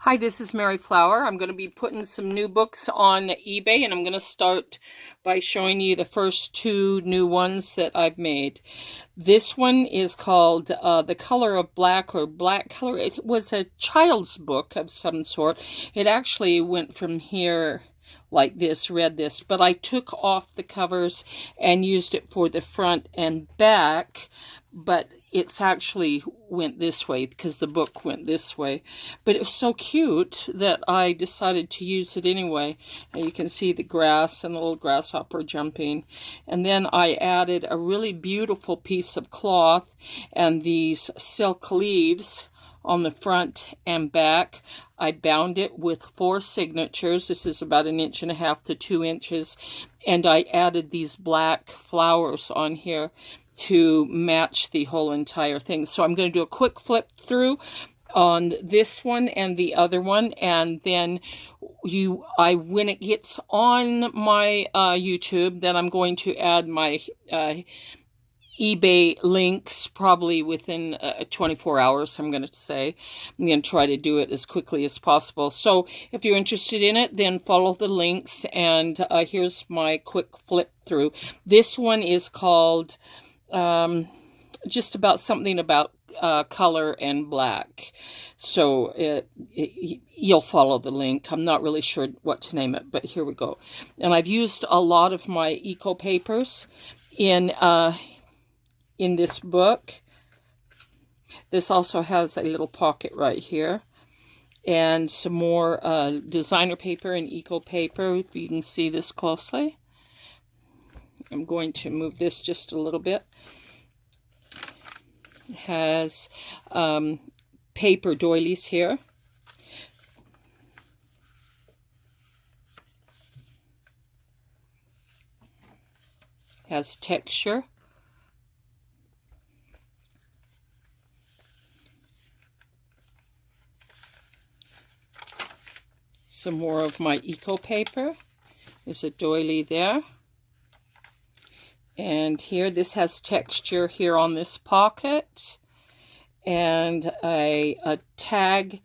Hi, this is Mary Flower. I'm going to be putting some new books on eBay, and I'm going to start by showing you the first two new ones that I've made. This one is called The Color of Black, or Black Color. It was a child's book of some sort. It actually went from here like this, read this, but I took off the covers and used it for the front and back, but it's actually went this way because the book went this way. But it was so cute that I decided to use it anyway. And you can see the grass and the little grasshopper jumping. And then I added a really beautiful piece of cloth and these silk leaves on the front and back. I bound it with 4 signatures. This is about 1.5 to 2 inches. And I added these black flowers on here to match the whole entire thing. So I'm going to do a quick flip through on this one and the other one, and then when it gets on my YouTube, then I'm going to add my eBay links probably within 24 hours, I'm going to say. I'm going to try to do it as quickly as possible. So if you're interested in it, then follow the links, and here's my quick flip through. This one is called just about something about color and black. So you'll follow the link. I'm not really sure what to name it, but here we go. And I've used a lot of my eco papers in this book. This also has a little pocket right here, and some more designer paper and eco paper, if you can see this closely. I'm going to move this just a little bit. It has paper doilies here. Has texture. Some more of my eco paper. There's a doily there. And here, this has texture here on this pocket. And a tag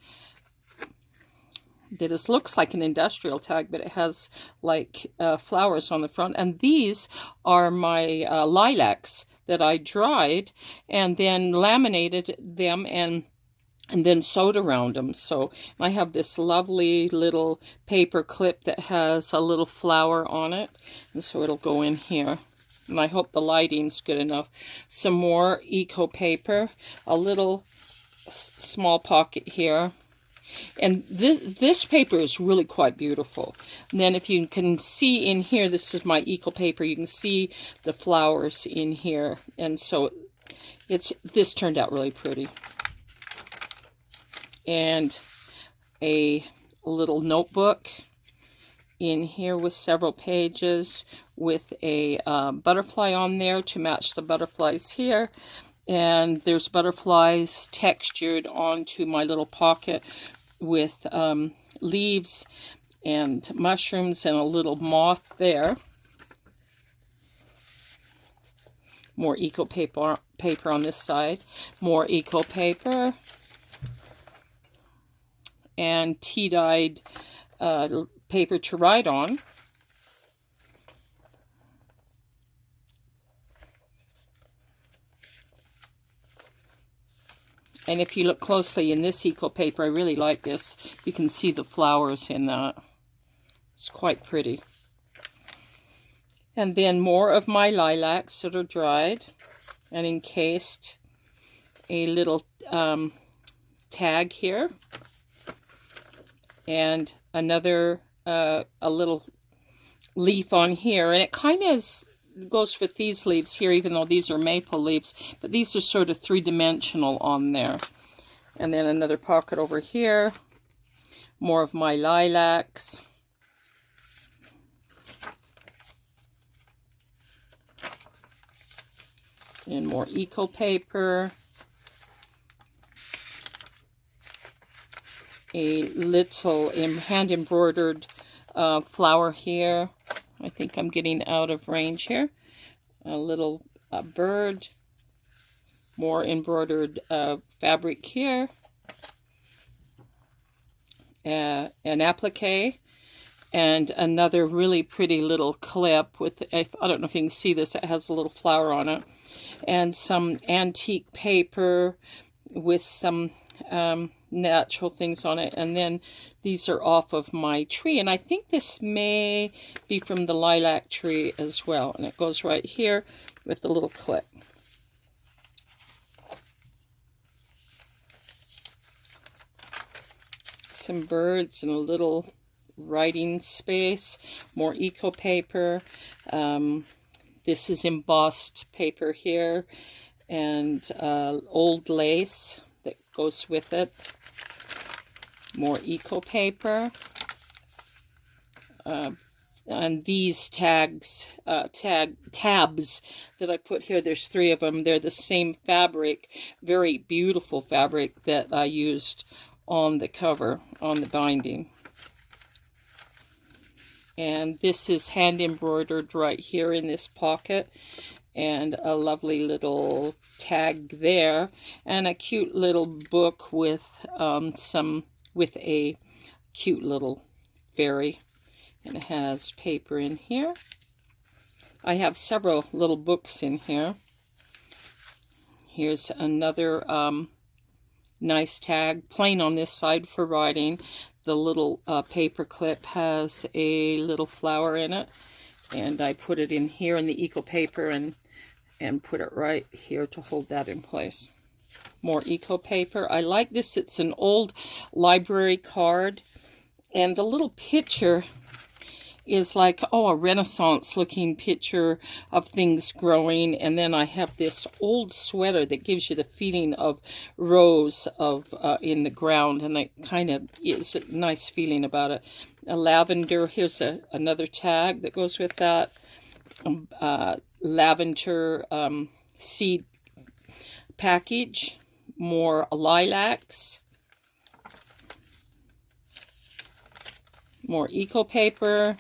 that looks like an industrial tag, but it has like flowers on the front. And these are my lilacs that I dried and then laminated them and then sewed around them. So I have this lovely little paper clip that has a little flower on it, and so it'll go in here. And I hope the lighting's good enough. Some more eco paper, a little small pocket here. And this paper is really quite beautiful. And then if you can see in here, this is my eco paper, you can see the flowers in here. And so this turned out really pretty. And a little notebook in here with several pages with a butterfly on there to match the butterflies here. And there's butterflies textured onto my little pocket with leaves and mushrooms and a little moth there. More eco paper on this side. More eco paper. And tea-dyed paper to write on. And if you look closely in this eco paper, I really like this. You can see the flowers in that. It's quite pretty. And then more of my lilacs that are dried and encased. A little tag here. And another, a little leaf on here. And it kind of goes with these leaves here, even though these are maple leaves. But these are sort of 3-dimensional on there. And then another pocket over here. More of my lilacs. And more eco paper. A little hand-embroidered flower here. I think I'm getting out of range here. A little bird. More embroidered fabric here. an applique, and another really pretty little clip with, I don't know if you can see this, it has a little flower on it, and some antique paper with some natural things on it. And then these are off of my tree, and I think this may be from the lilac tree as well, and it goes right here with the little clip. Some birds and a little writing space, more eco paper. This is embossed paper here, and old lace that goes with it. More eco paper. And these tabs that I put here, there's 3 of them. They're the same fabric, very beautiful fabric that I used on the cover, on the binding. And this is hand embroidered right here in this pocket, and a lovely little tag there, and a cute little book with a cute little fairy, and it has paper in here. I have several little books in here. Here's another nice tag, plain on this side for writing. The little paper clip has a little flower in it, and I put it in here in the eco paper and put it right here to hold that in place. More eco paper. I like this. It's an old library card, and the little picture is like, a Renaissance looking picture of things growing. And then I have this old sweater that gives you the feeling of rows of in the ground, and it kind of is a nice feeling about it. A lavender. Here's another tag that goes with that. Lavender seed package. More lilacs. More eco paper.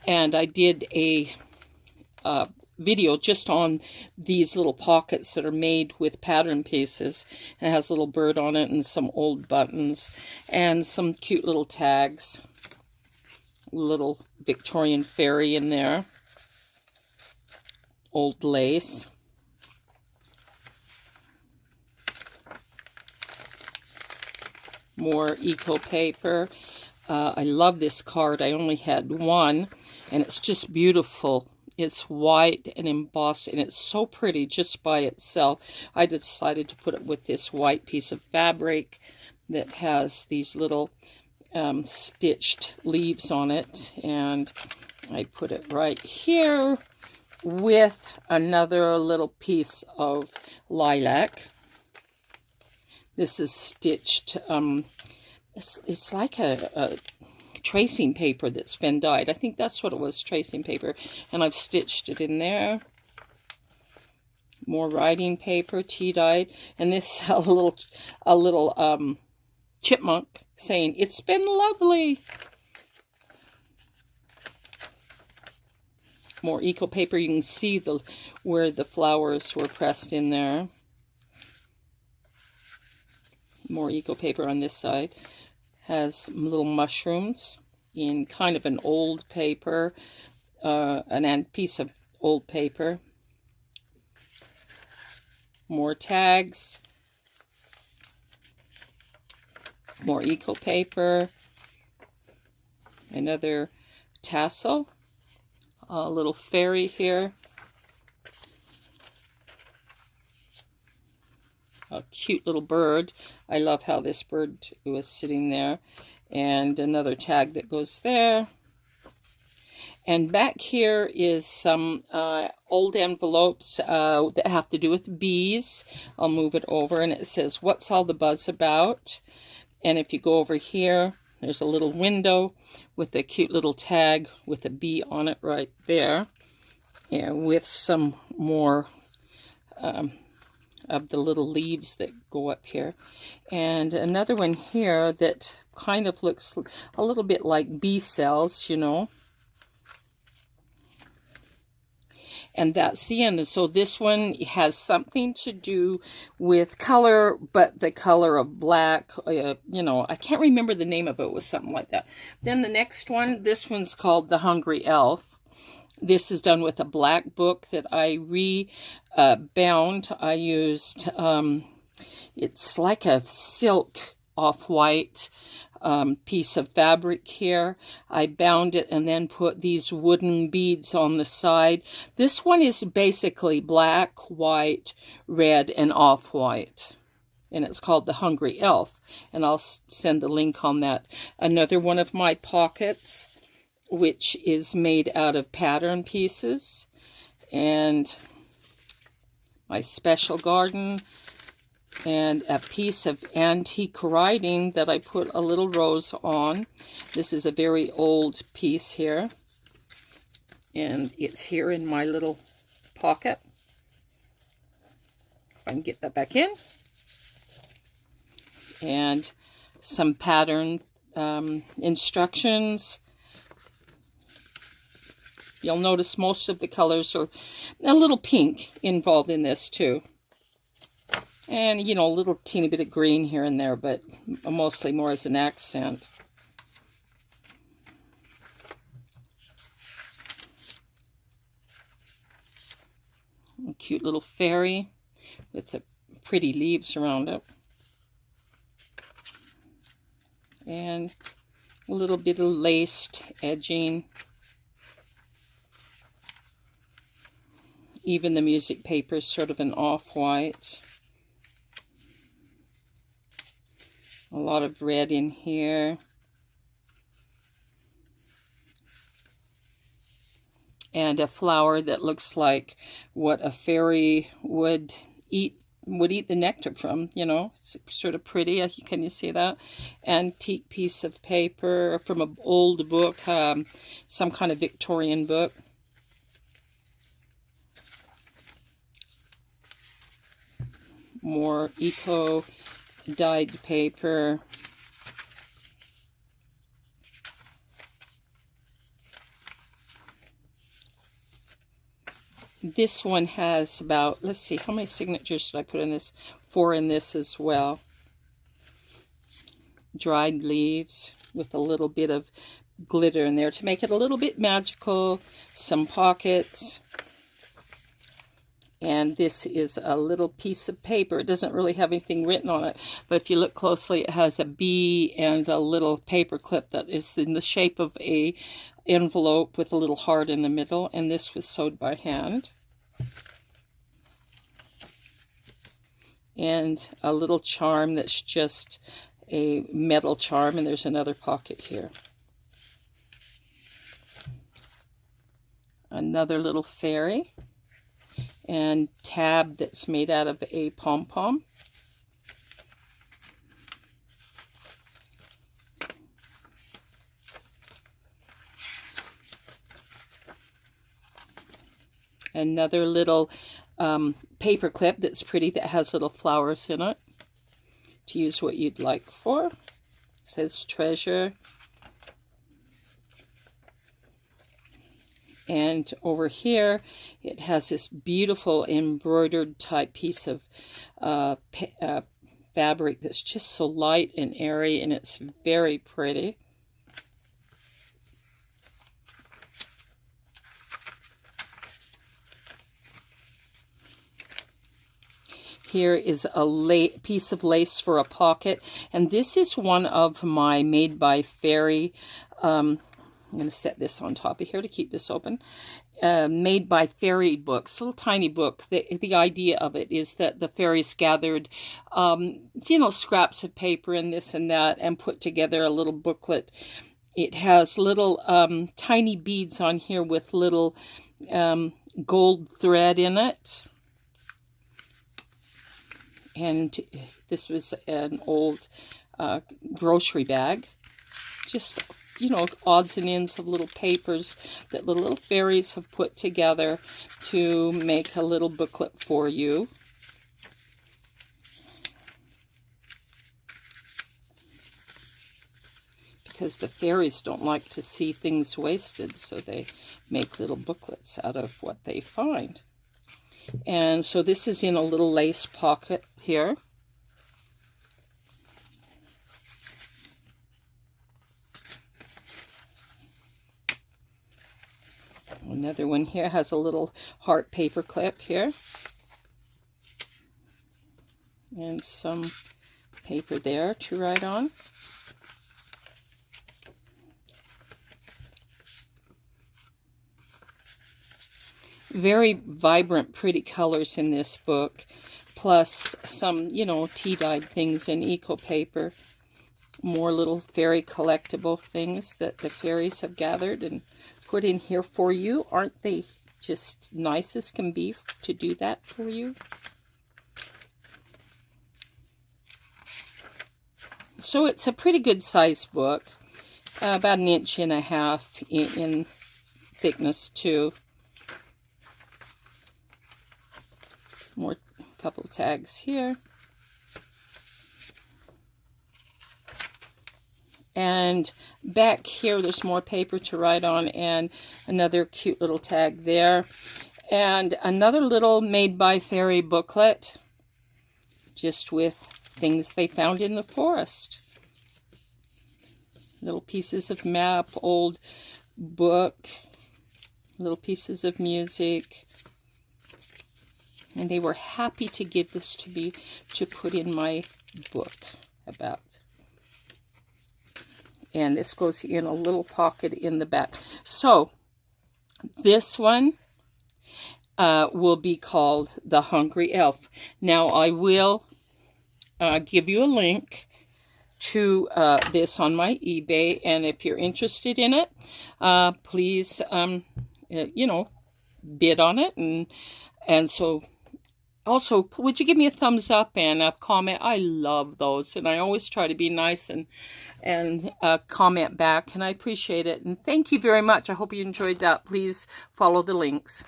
And I did a video just on these little pockets that are made with pattern pieces. It has a little bird on it and some old buttons and some cute little tags. Little Victorian fairy in there. Old lace. More eco paper. I love this card. I only had one, and it's just beautiful. It's white and embossed, and it's so pretty just by itself. I decided to put it with this white piece of fabric that has these little stitched leaves on it, and I put it right here with another little piece of lilac. This is stitched, it's like a tracing paper that's been dyed. I think that's what it was, tracing paper. And I've stitched it in there. More writing paper, tea dyed. And this a little chipmunk saying, "It's been lovely." More eco paper. You can see where the flowers were pressed in there. More eco paper on this side. Has little mushrooms in kind of an old paper, an piece of old paper. More tags. More eco paper. Another tassel. A little fairy here. A cute little bird. I love how this bird was sitting there. And another tag that goes there. And back here is some old envelopes that have to do with bees. I'll move it over, and it says, "What's all the buzz about?" And if you go over here, there's a little window with a cute little tag with a bee on it right there. And with some more of the little leaves that go up here. And another one here that kind of looks a little bit like bee cells, you know. and that's the end. And so this one has something to do with color, but the color of black. You know, I can't remember the name of it. It was something like that. Then the next one, this one's called The Hungry Elf. This is done with a black book that I bound. I used, it's like a silk off-white piece of fabric here. I bound it and then put these wooden beads on the side. This one is basically black, white, red, and off-white. And it's called The Hungry Elf. And I'll send the link on that. Another one of my pockets, which is made out of pattern pieces. And my special garden. And a piece of antique writing that I put a little rose on. This is a very old piece here. And it's here in my little pocket. If I can get that back in. And some pattern instructions. You'll notice most of the colors are a little pink involved in this too. And, you know, a little teeny bit of green here and there, but mostly more as an accent. A cute little fairy with the pretty leaves around it. And a little bit of laced edging. Even the music paper is sort of an off-white. A lot of red in here. And a flower that looks like what a fairy would eat the nectar from, you know. It's sort of pretty. Can you see that? Antique piece of paper from an old book, some kind of Victorian book. More eco dyed paper. This one has about, let's see, how many signatures did I put in this? 4 in this as well. Dried leaves with a little bit of glitter in there to make it a little bit magical. Some pockets. And this is a little piece of paper. It doesn't really have anything written on it, but if you look closely, it has a bee and a little paper clip that is in the shape of a envelope with a little heart in the middle, and this was sewed by hand. And a little charm that's just a metal charm, and there's another pocket here. Another little fairy. And tab that's made out of a pom-pom. Another little paper clip that's pretty that has little flowers in it to use what you'd like for. It says treasure. And over here, it has this beautiful embroidered type piece of fabric that's just so light and airy, and it's very pretty. Here is a piece of lace for a pocket, and this is one of my Made by Fairy. I'm going to set this on top of here to keep this open. Made by Fairy books, a little tiny book. The idea of it is that the fairies gathered, you know, scraps of paper and this and that and put together a little booklet. It has little tiny beads on here with little gold thread in it. And this was an old grocery bag. Just, you know, odds and ends of little papers that the little fairies have put together to make a little booklet for you. because the fairies don't like to see things wasted, so they make little booklets out of what they find. And so this is in a little lace pocket here. Another one here has a little heart paper clip here. And some paper there to write on. Very vibrant, pretty colors in this book, plus some, you know, tea-dyed things in eco paper. More little fairy collectible things that the fairies have gathered and put in here for you. Aren't they just nice as can be to do that for you? So it's a pretty good sized book, about 1.5 inches in thickness too. More couple tags here. And back here there's more paper to write on and another cute little tag there. And another little Made by Fairy booklet, just with things they found in the forest. Little pieces of map, old book, little pieces of music. And they were happy to give this to me to put in my book about. And this goes in a little pocket in the back. So this one will be called The Hungry Elf. Now I will give you a link to this on my eBay, and if you're interested in it, please you know, bid on it. And so also, would you give me a thumbs up and a comment? I love those, and I always try to be nice and comment back, and I appreciate it. And thank you very much. I hope you enjoyed that. Please follow the links.